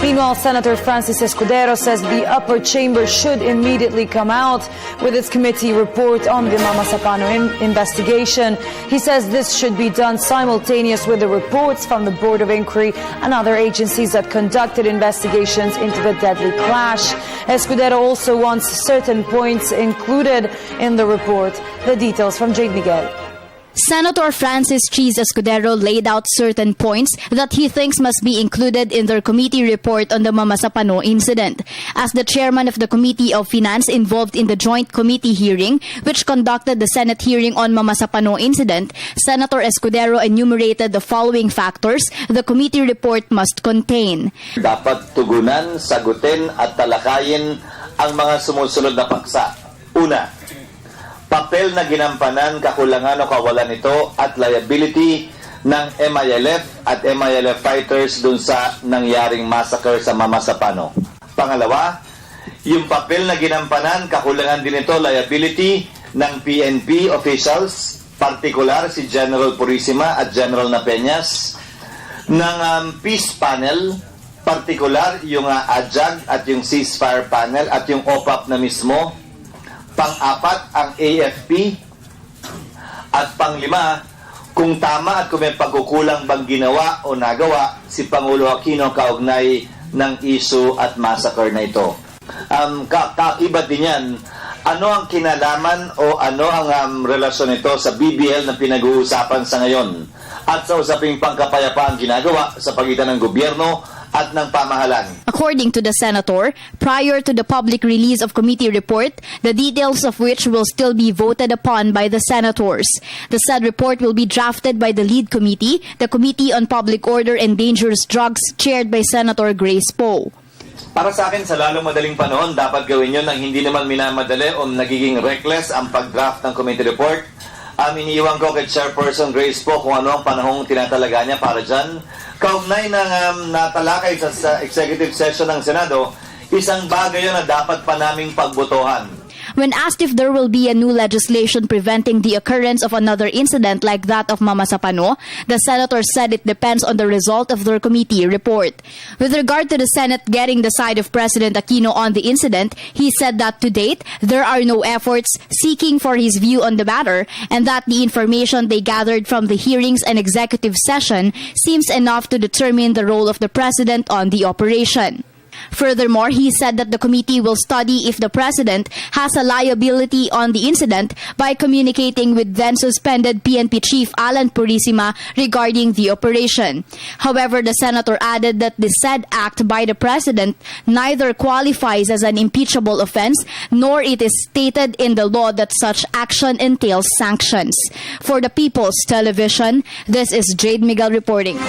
Meanwhile, Senator Francis Escudero says the upper chamber should immediately come out with its committee report on the Mama Sapano investigation. He says this should be done simultaneous with the reports from the Board of Inquiry and other agencies that conducted investigations into the deadly clash. Escudero also wants certain points included in the report. The details from Jade Miguel. Senator Francis Cheese Escudero laid out certain points that he thinks must be included in their committee report on the Mama Sapano incident. As the chairman of the Committee of Finance involved in the joint committee hearing, which conducted the Senate hearing on Mama Sapano incident, Senator Escudero enumerated the following factors the committee report must contain. Dapat tugunan, sagutin at talakayin ang mga sumusunod na paksa. Una, papel na ginampanan, kakulangan o kawalan nito at liability ng MILF at MILF fighters dun sa nangyaring massacre sa Mama Sapano. Pangalawa, yung papel na ginampanan, kakulangan din ito, liability ng PNP officials, partikular si General Purisima at General Napeñas, ng peace panel, partikular yung AJAG at yung ceasefire panel at yung OPAP na mismo. Pang-apat, ang AFP. At pang-lima, kung tama at kung may pagkukulang bang ginawa o nagawa si Pangulo Aquino kaugnay ng issue at massacre na ito. Kaakibat din yan, ano ang kinalaman o ano ang relasyon nito sa BBL na pinag-uusapan sa ngayon at sa usaping pangkapayapaan ginagawa sa pagitan ng gobyerno at ng pamahalan. According to the senator, prior to the public release of committee report, the details of which will still be voted upon by the senators. The said report will be drafted by the lead committee, the Committee on Public Order and Dangerous Drugs, chaired by Senator Grace Poe. Para sa akin, sa lalong madaling panahon, dapat gawin yun nang hindi naman minamadali o nagiging reckless ang pag-draft ng committee report. Iniiwan ko kay Chairperson Grace Poe kung ano ang panahong tinatalaga niya para dyan. Kaugnay ng natalakay sa executive session ng Senado, isang bagay yun na dapat pa naming pagbotohan. When asked if there will be a new legislation preventing the occurrence of another incident like that of Mama Sapano, the senator said it depends on the result of their committee report. With regard to the Senate getting the side of President Aquino on the incident, he said that to date, there are no efforts seeking for his view on the matter and that the information they gathered from the hearings and executive session seems enough to determine the role of the President on the operation. Furthermore, he said that the committee will study if the president has a liability on the incident by communicating with then-suspended PNP Chief Alan Purisima regarding the operation. However, the senator added that the said act by the president neither qualifies as an impeachable offense nor it is stated in the law that such action entails sanctions. For the People's Television, this is Jade Miguel reporting.